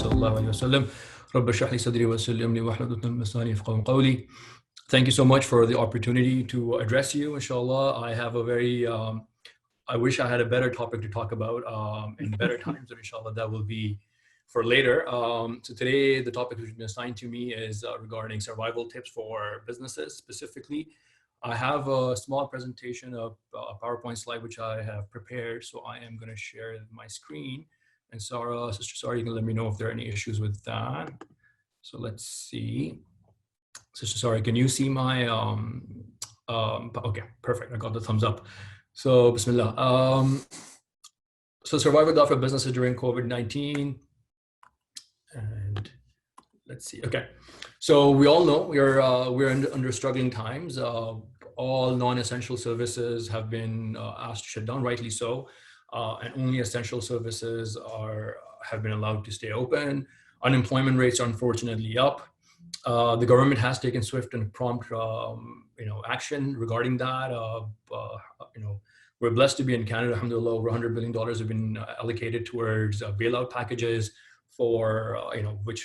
صلى الله عليه وسلم رب اشرح لي صدري ويسر لي أمري واحلل عقدة من لساني يفقهوا قولي. Thank you so much for the opportunity to address you, inshallah. I have a very, I wish I had a better topic to talk about in better times, and inshallah that will be for later. So today the topic which has been assigned to me is regarding survival tips for businesses specifically. I have a small presentation of a PowerPoint slide which I have prepared, so I am going to share my screen. And Sister Sarah, you can let me know if there are any issues with that. So let's see. Sister Sarah, can you see my, okay, perfect. I got the thumbs up. So Bismillah. So survival guide for businesses during COVID-19. And let's see. Okay. So we all know we're under struggling times. All non-essential services have been asked to shut down, rightly so. And only essential services have been allowed to stay open. Unemployment rates are unfortunately up. The government has taken swift and prompt, action regarding that. We're blessed to be in Canada. Alhamdulillah, over $100 billion have been allocated towards bailout packages for, which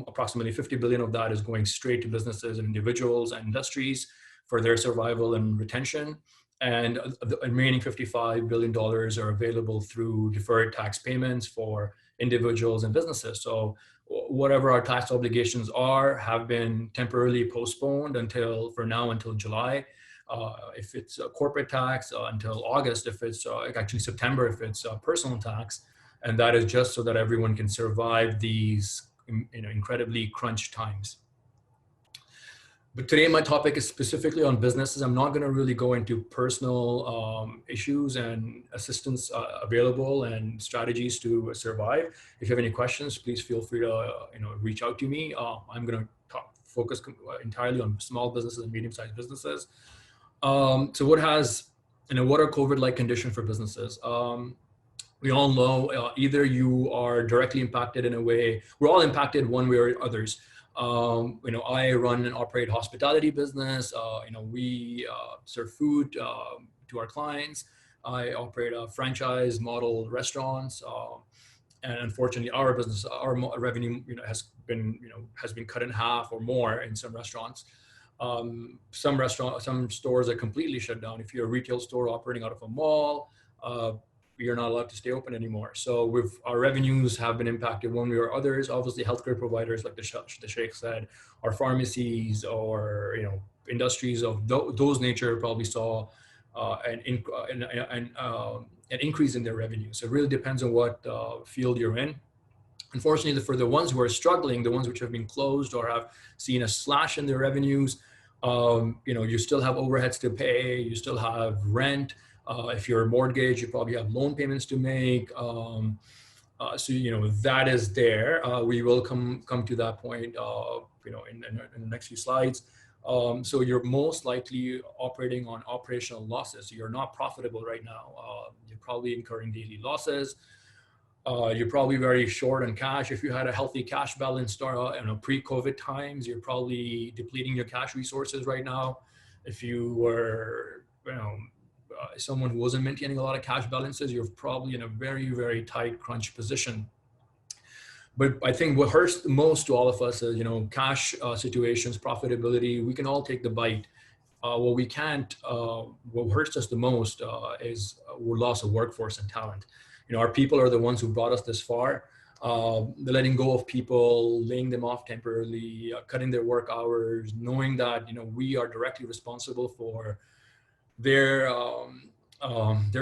approximately 50 billion of that is going straight to businesses and individuals and industries for their survival and retention. And the remaining $55 billion are available through deferred tax payments for individuals and businesses. So whatever our tax obligations have been temporarily postponed until July. If it's a corporate tax, until August, if it's actually September, if it's personal tax. And that is just so that everyone can survive these incredibly crunch times. But today my topic is specifically on businesses. I'm not going to really go into personal issues and assistance available and strategies to survive. If you have any questions, please feel free to reach out to me. I'm going to focus entirely on small businesses and medium-sized businesses. So what are COVID-like conditions for businesses? We all know either you are directly impacted in a way, we're all impacted one way or others. I run and operate hospitality business. We serve food to our clients. I operate a franchise model restaurants. And unfortunately, our business, our revenue, has been cut in half or more in some restaurants. Some stores are completely shut down. If you're a retail store operating out of a mall, you're not allowed to stay open anymore. So our revenues have been impacted one way or others. Obviously, healthcare providers, like the Sheikh said, our pharmacies or industries of those nature probably saw an increase in their revenue. So it really depends on what field you're in. Unfortunately, for the ones who are struggling, the ones which have been closed or have seen a slash in their revenues, you still have overheads to pay, you still have rent. If you're a mortgage, you probably have loan payments to make. So that is there. We will come to that point, in the next few slides. So you're most likely operating on operational losses. You're not profitable right now. You're probably incurring daily losses. You're probably very short on cash. If you had a healthy cash balance pre-COVID times, you're probably depleting your cash resources right now. If you were, someone who wasn't maintaining a lot of cash balances, you're probably in a very, very tight crunch position. But I think what hurts the most to all of us is, cash situations, profitability. We can all take the bite. What hurts us the most is loss of workforce and talent. Our people are the ones who brought us this far. The letting go of people, laying them off temporarily, cutting their work hours, knowing that we are directly responsible for their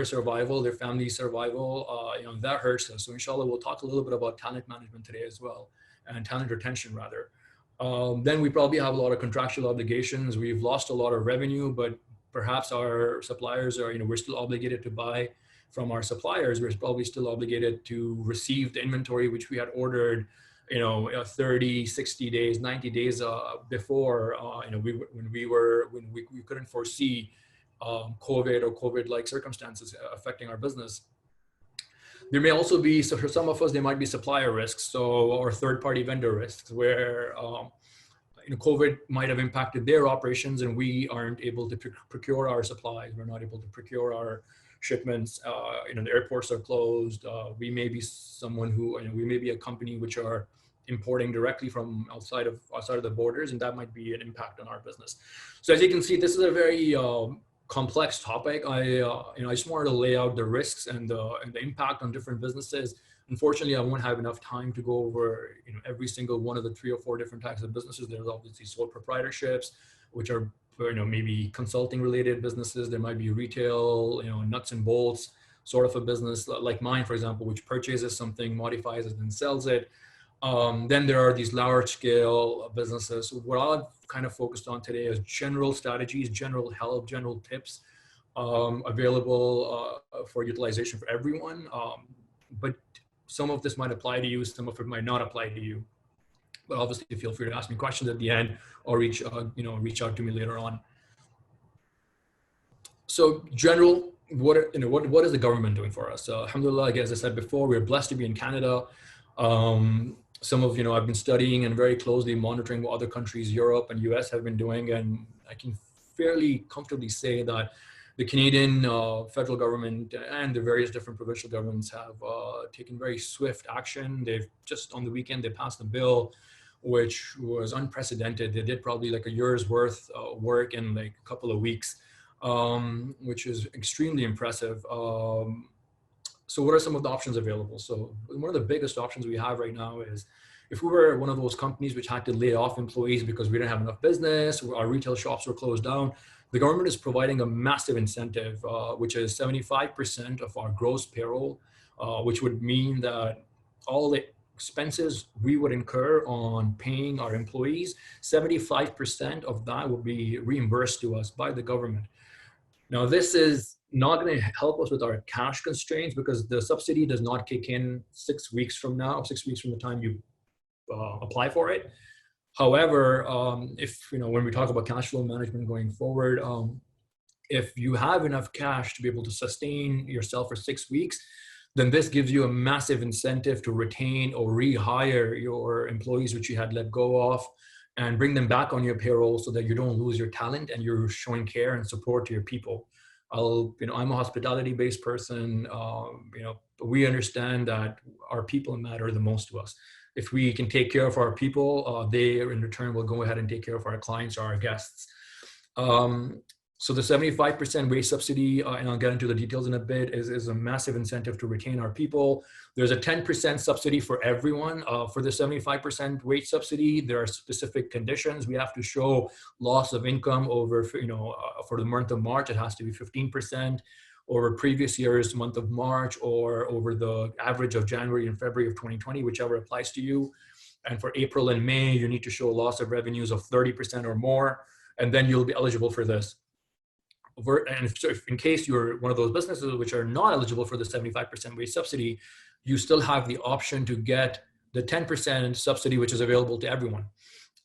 survival, their family survival, that hurts us. So inshallah, we'll talk a little bit about talent management today as well, and talent retention rather. Then we probably have a lot of contractual obligations. We've lost a lot of revenue, but perhaps our suppliers are, we're still obligated to buy from our suppliers. We're probably still obligated to receive the inventory which we had ordered 30, 60 days, 90 days before, when we couldn't foresee COVID or COVID-like circumstances affecting our business. There may also be, so for some of us, there might be supplier risks, or third-party vendor risks, where COVID might have impacted their operations and we aren't able to procure our supplies. We're not able to procure our shipments. The airports are closed. We may be someone who, we may be a company which are importing directly from outside of the borders, and that might be an impact on our business. So as you can see, this is a very complex topic. I just wanted to lay out the risks and the impact on different businesses. Unfortunately, I won't have enough time to go over every single one of the 3 or 4 different types of businesses. There's obviously sole proprietorships, which are maybe consulting related businesses. There might be retail, nuts and bolts sort of a business like mine, for example, which purchases something, modifies it, and sells it. Then there are these large scale businesses. So what I've kind of focused on today is general strategies, general help, general tips available for utilization for everyone. But some of this might apply to you, some of it might not apply to you. But obviously, feel free to ask me questions at the end or reach out to me later on. So general, what is the government doing for us? Alhamdulillah, as I said before, we're blessed to be in Canada. Some of I've been studying and very closely monitoring what other countries, Europe and US, have been doing, and I can fairly comfortably say that the Canadian federal government and the various different provincial governments have taken very swift action. They've just on the weekend they passed a bill which was unprecedented. They did probably like a year's worth work in like a couple of weeks, which is extremely impressive. So what are some of the options available? So one of the biggest options we have right now is if we were one of those companies which had to lay off employees because we didn't have enough business, our retail shops were closed down, the government is providing a massive incentive, which is 75% of our gross payroll, which would mean that all the expenses we would incur on paying our employees, 75% of that will be reimbursed to us by the government. Now, this is not going to help us with our cash constraints because the subsidy does not kick in 6 weeks from now, 6 weeks from the time you apply for it. However, if when we talk about cash flow management going forward, if you have enough cash to be able to sustain yourself for 6 weeks, then this gives you a massive incentive to retain or rehire your employees which you had let go of and bring them back on your payroll so that you don't lose your talent and you're showing care and support to your people. I'm a hospitality-based person. We understand that our people matter the most to us. If we can take care of our people, they in return will go ahead and take care of our clients or our guests. So the 75% wage subsidy, and I'll get into the details in a bit, is a massive incentive to retain our people. There's a 10% subsidy for everyone. For the 75% wage subsidy, there are specific conditions. We have to show loss of income over, for the month of March, it has to be 15%, over previous year's month of March, or over the average of January and February of 2020, whichever applies to you. And for April and May, you need to show a loss of revenues of 30% or more, and then you'll be eligible for this. And if in case you're one of those businesses which are not eligible for the 75% wage subsidy, you still have the option to get the 10% subsidy, which is available to everyone.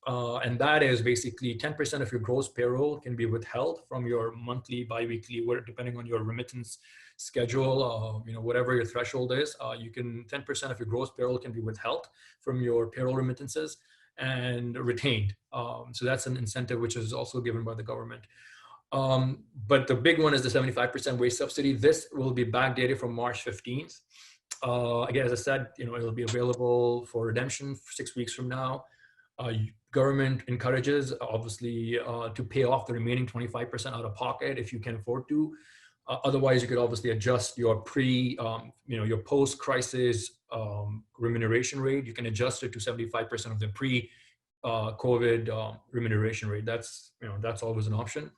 And that is basically 10% of your gross payroll can be withheld from your monthly, biweekly, depending on your remittance schedule, whatever your threshold is, 10% of your gross payroll can be withheld from your payroll remittances and retained. So that's an incentive which is also given by the government. But the big one is the 75% wage subsidy. This will be backdated from March 15th. Again, as I said, it'll be available for redemption 6 weeks from now. Government encourages, obviously, to pay off the remaining 25% out of pocket if you can afford to. Otherwise, you could obviously adjust your your post-crisis remuneration rate. You can adjust it to 75% of the pre-COVID remuneration rate. That's always an option.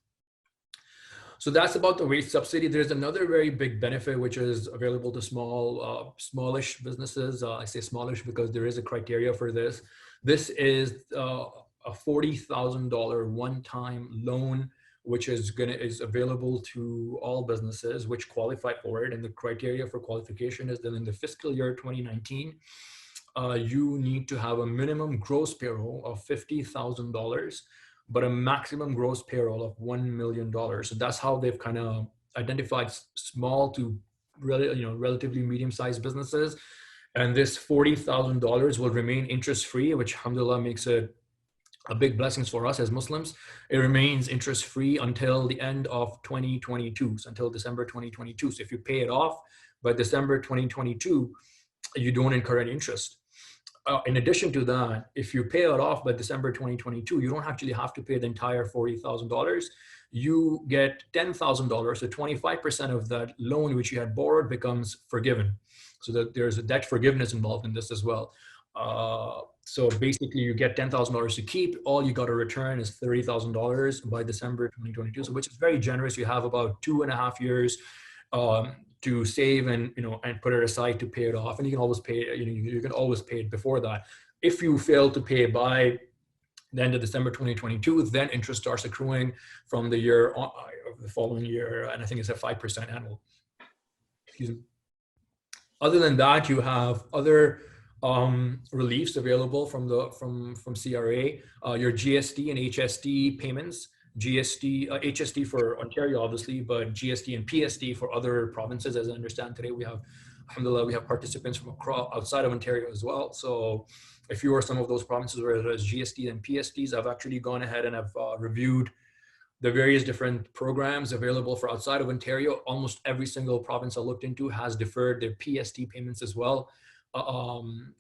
So that's about the wage subsidy. There's another very big benefit which is available to smallish businesses. I say smallish because there is a criteria for this. This is a $40,000 one-time loan, which is available to all businesses which qualify for it. And the criteria for qualification is that in the fiscal year 2019, you need to have a minimum gross payroll of $50,000. But a maximum gross payroll of $1 million. So that's how they've kind of identified small to relatively medium-sized businesses. And this $40,000 will remain interest-free, which alhamdulillah makes it a big blessings for us as Muslims. It remains interest free until the end of 2022, so until December 2022. So if you pay it off by December 2022, you don't incur any interest. In addition to that, if you pay it off by December 2022, you don't actually have to pay the entire $40,000. You get $10,000, so 25% of that loan which you had borrowed becomes forgiven. So that there's a debt forgiveness involved in this as well. So basically, you get $10,000 to keep. All you got to return is $30,000 by December 2022. So which is very generous. You have about 2.5 years to save and and put it aside to pay it off, and you can always pay you can always pay it before that. If you fail to pay by the end of December 2022, then interest starts accruing from the year the following year, and I think it's a 5% annual. Excuse me. Other than that, you have other reliefs available from CRA, your GST and HST payments. HST for Ontario, obviously, but GST and PST for other provinces. As I understand today, we have, alhamdulillah, we have participants from outside of Ontario as well. So if you are some of those provinces where there's GST and PSTs, I've actually gone ahead and I've reviewed the various different programs available for outside of Ontario. Almost every single province I looked into has deferred their PST payments as well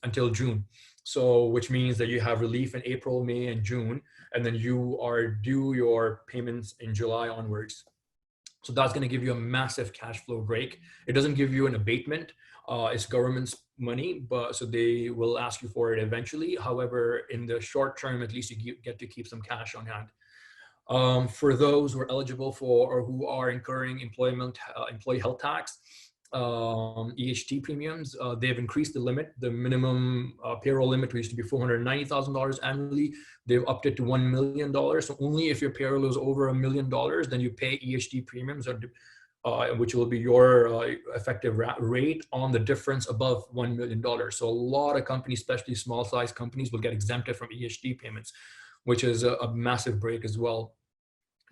until June. So which means that you have relief in April, May, and June, and then you are due your payments in July onwards. So that's going to give you a massive cash flow break. It doesn't give you an abatement. It's government's money, but so they will ask you for it eventually. However, in the short term, at least you get to keep some cash on hand. For those who are eligible for or who are incurring employee health tax, EHT premiums, they've increased the limit. The minimum payroll limit used to be $490,000 annually. They've upped it to $1 million. So only if your payroll is over $1 million, then you pay EHT premiums, which will be your effective rate on the difference above $1 million. So a lot of companies, especially small size companies, will get exempted from EHT payments, which is a massive break as well.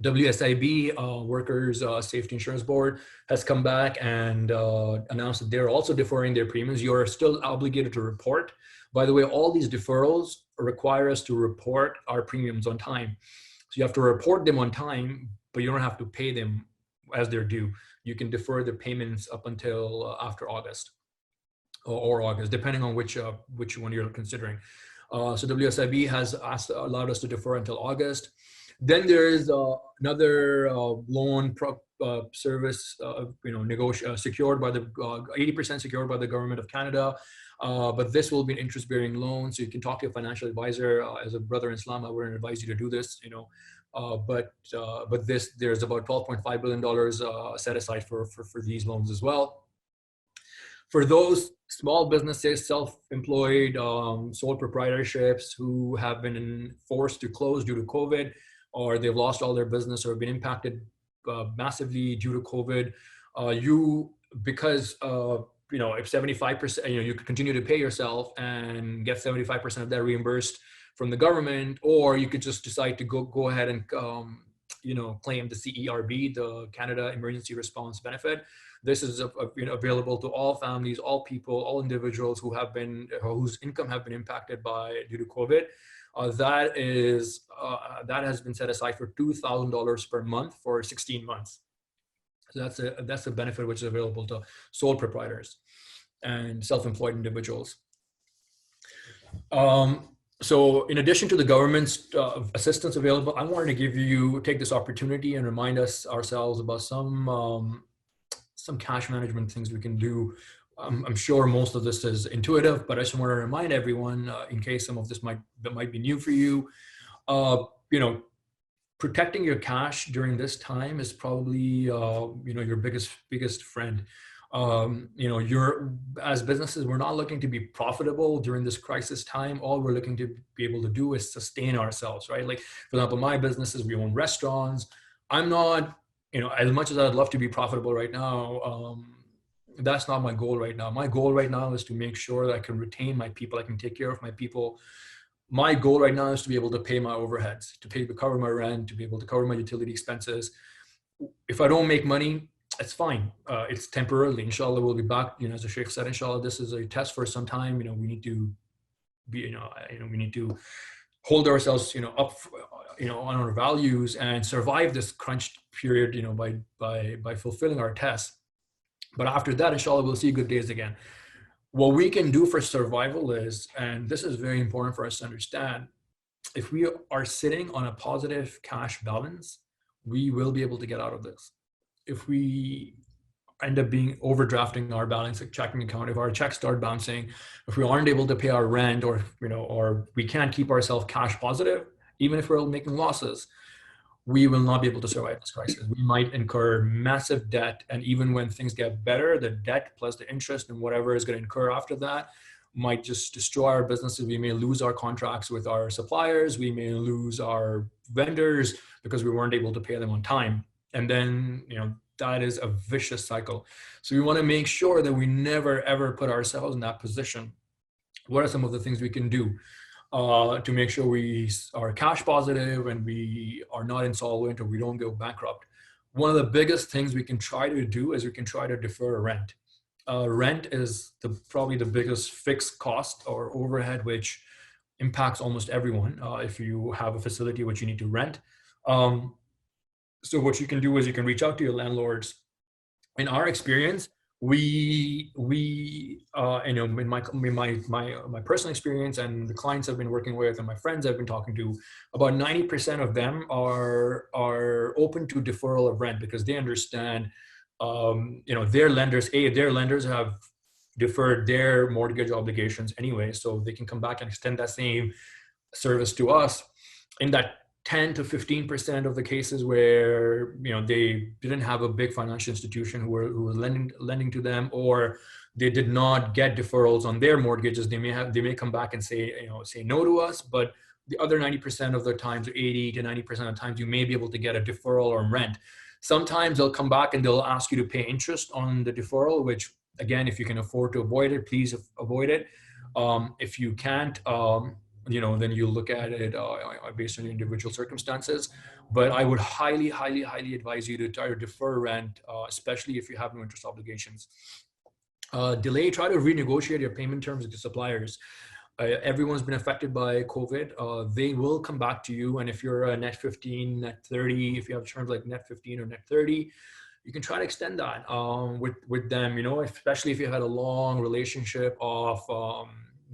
WSIB, Workers Safety Insurance Board, has come back and announced that they're also deferring their premiums. You're still obligated to report. By the way, all these deferrals require us to report our premiums on time. So you have to report them on time, but you don't have to pay them as they're due. You can defer the payments up until after August or August, depending on which one you're considering. So WSIB has allowed us to defer until August. Then there is another loan service, secured by the 80% secured by the government of Canada, but this will be an interest-bearing loan. So you can talk to a financial advisor. As a brother in Islam, I wouldn't advise you to do this, but there's about $12.5 billion set aside for these loans as well. For those small businesses, self-employed, sole proprietorships who have been forced to close due to COVID, or they've lost all their business or been impacted massively due to COVID, because if 75%, you could continue to pay yourself and get 75% of that reimbursed from the government, or you could just decide to go ahead and claim the CERB, the Canada Emergency Response Benefit. This is available to all families, all people, all individuals whose income have been impacted due to COVID. That has been set aside for $2,000 per month for 16 months. So that's a benefit which is available to sole proprietors and self-employed individuals. So in addition to the government's assistance available, I wanted to take this opportunity and remind ourselves about some cash management things we can do. I'm sure most of this is intuitive, but I just want to remind everyone, in case some of this might be new for you, protecting your cash during this time is probably your biggest friend. As businesses, we're not looking to be profitable during this crisis time. All we're looking to be able to do is sustain ourselves, right? Like, for example, my businesses, we own restaurants. I'm not, as much as I'd love to be profitable right now, that's not my goal right now. My goal right now is to make sure that I can retain my people. I can take care of my people. My goal right now is to be able to pay my overheads, to cover my rent, to be able to cover my utility expenses. If I don't make money, it's fine. It's temporarily. Inshallah, we'll be back. As the Sheikh said, inshallah, this is a test for some time. We need to be, we need to hold ourselves, up, on our values and survive this crunch period, by fulfilling our tests. But after that, inshallah, we'll see good days again. What we can do for survival is, and this is very important for us to understand, if we are sitting on a positive cash balance, we will be able to get out of this. If we end up being overdrafting our balance checking account, if our checks start bouncing, if we aren't able to pay our rent, or we can't keep ourselves cash positive, even if we're making losses, we will not be able to survive this crisis. We might incur massive debt, and even when things get better, the debt plus the interest and whatever is going to incur after that might just destroy our businesses. We may lose our contracts with our suppliers. We may lose our vendors because we weren't able to pay them on time. And then, that is a vicious cycle. So we want to make sure that we never, ever put ourselves in that position. What are some of the things we can do to make sure we are cash positive and we are not insolvent or we don't go bankrupt? One of the biggest things we can try to do is we can try to defer rent. Rent is probably the biggest fixed cost or overhead, which impacts almost everyone if you have a facility which you need to rent. So what you can do is you can reach out to your landlords. In our experience, in my personal experience and the clients I've been working with and my friends I've been talking to, about 90% of them are open to deferral of rent because they understand, their lenders have deferred their mortgage obligations anyway, so they can come back and extend that same service to us. In that 10 to 15% of the cases where they didn't have a big financial institution who was lending to them, or they did not get deferrals on their mortgages, they may come back and say no to us. But the other 90% of the times, or 80 to 90% of the times, you may be able to get a deferral or rent. Sometimes they'll come back and they'll ask you to pay interest on the deferral, which again, if you can afford to avoid it, please avoid it. If you can't, then you look at it based on your individual circumstances. But I would highly, highly, highly advise you to try to defer rent, especially if you have no interest obligations. Try to renegotiate your payment terms with the suppliers. Everyone's been affected by COVID. They will come back to you. And if you're a net 15, net 30, if you have terms like net 15 or net 30, you can try to extend that with them, especially if you had a long relationship of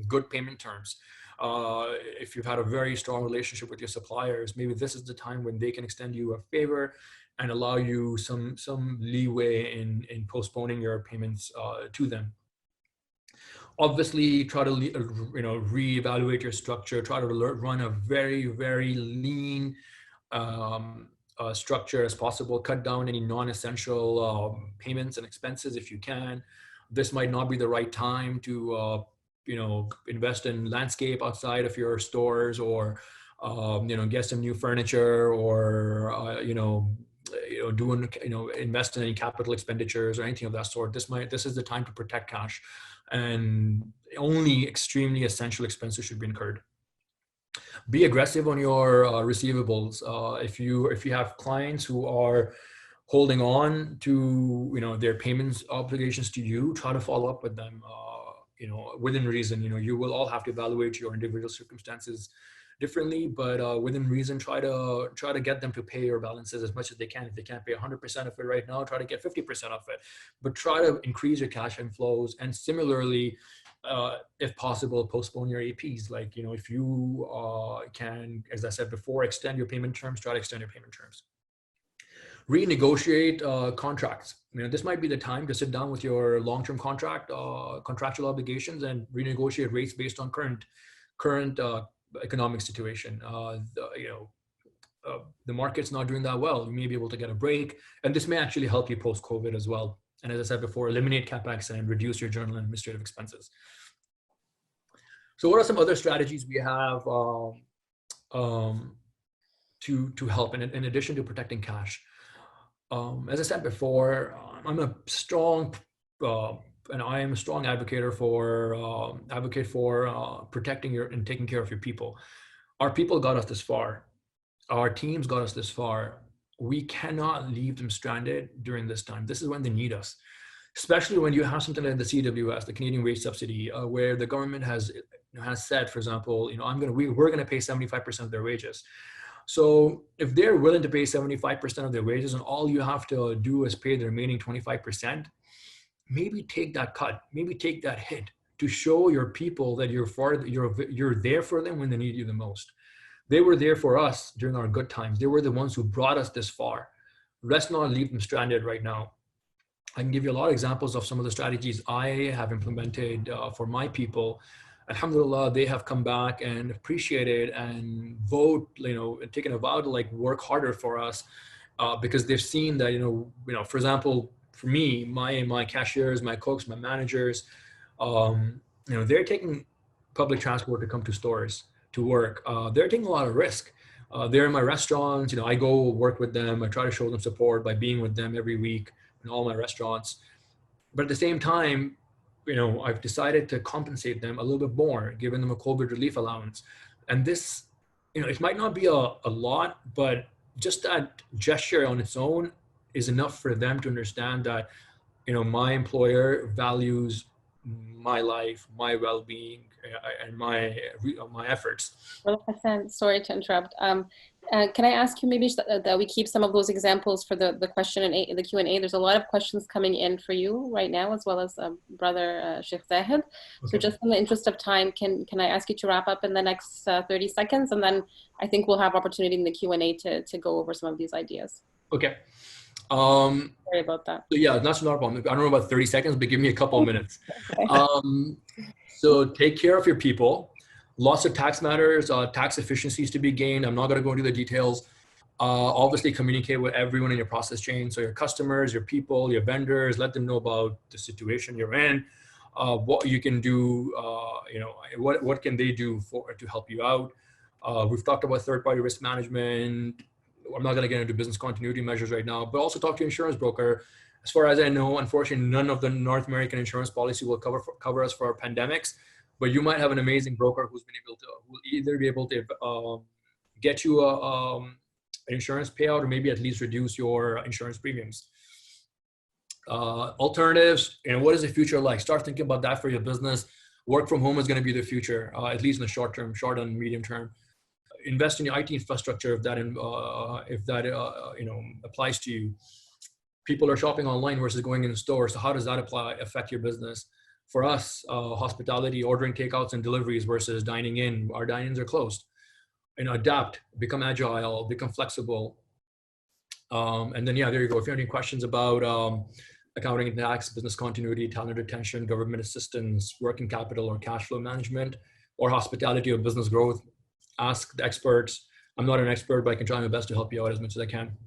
good payment terms. If you've had a very strong relationship with your suppliers, maybe this is the time when they can extend you a favor and allow you some leeway in postponing your payments to them. Obviously, try to reevaluate your structure. Try to run a very, very lean structure as possible. Cut down any non-essential payments and expenses if you can. This might not be the right time to invest in landscape outside of your stores, or get some new furniture, or invest in any capital expenditures or anything of that sort. This is the time to protect cash, and only extremely essential expenses should be incurred. Be aggressive on your receivables. If you have clients who are holding on to their payments obligations to you, try to follow up with them. Within reason. You will all have to evaluate your individual circumstances differently, but within reason, try to get them to pay your balances as much as they can. If they can't pay 100% of it right now, try to get 50% of it, but try to increase your cash inflows. And similarly, if possible, postpone your APs. Like, if you can, as I said before, extend your payment terms, try to extend your payment terms. Renegotiate contracts. This might be the time to sit down with your long-term contractual obligations and renegotiate rates based on current economic situation. The market's not doing that well. You may be able to get a break, and this may actually help you post-COVID as well. And as I said before, eliminate CapEx and reduce your general and administrative expenses. So what are some other strategies we have to help in addition to protecting cash? As I said before, I'm a strong advocate for protecting and taking care of your people. Our people got us this far. Our teams got us this far. We cannot leave them stranded during this time. This is when they need us, especially when you have something like the CWS, the Canadian Wage Subsidy, where the government has has said, for example, we're going to pay 75% of their wages. So if they're willing to pay 75% of their wages and all you have to do is pay the remaining 25%, maybe take that cut, maybe take that hit to show your people that you're there for them when they need you the most. They were there for us during our good times. They were the ones who brought us this far. Let's not leave them stranded right now. I can give you a lot of examples of some of the strategies I have implemented for my people. Alhamdulillah, they have come back and appreciated and taken a vow to like work harder for us because they've seen that, for example, for me, my cashiers, my cooks, my managers, they're taking public transport to come to stores to work. They're taking a lot of risk. They're in my restaurants. I go work with them. I try to show them support by being with them every week in all my restaurants. But at the same time, I've decided to compensate them a little bit more, giving them a COVID relief allowance. And this, it might not be a lot, but just that gesture on its own is enough for them to understand that, my employer values my life, my well-being, and my efforts. Well, Hassan, sorry to interrupt. Can I ask you maybe that we keep some of those examples for the question and the Q&A? There's a lot of questions coming in for you right now, as well as brother Sheikh Zahid. So just in the interest of time, can I ask you to wrap up in the next 30 seconds? And then I think we'll have opportunity in the Q&A to go over some of these ideas. Okay. Sorry about that. So yeah, that's not a problem. I don't know about 30 seconds, but give me a couple of minutes. Okay. So take care of your people. Lots of tax matters, tax efficiencies to be gained. I'm not going to go into the details. Obviously, communicate with everyone in your process chain. So your customers, your people, your vendors, let them know about the situation you're in, what you can do, what can they do to help you out. We've talked about third-party risk management. I'm not going to get into business continuity measures right now, but also talk to your insurance broker. As far as I know, unfortunately, none of the North American insurance policy will cover us for pandemics. But you might have an amazing broker who will either be able to get you an insurance payout or maybe at least reduce your insurance premiums. Alternatives, what is the future like? Start thinking about that for your business. Work from home is going to be the future, at least in the short and medium term. Invest in your IT infrastructure if that applies to you. People are shopping online versus going in the store. So how does that affect your business? For us, hospitality, ordering takeouts and deliveries versus dining in. Our dine-ins are closed. Adapt, become agile, become flexible. And then, there you go. If you have any questions about accounting and tax, business continuity, talent retention, government assistance, working capital or cash flow management, or hospitality or business growth, ask the experts. I'm not an expert, but I can try my best to help you out as much as I can.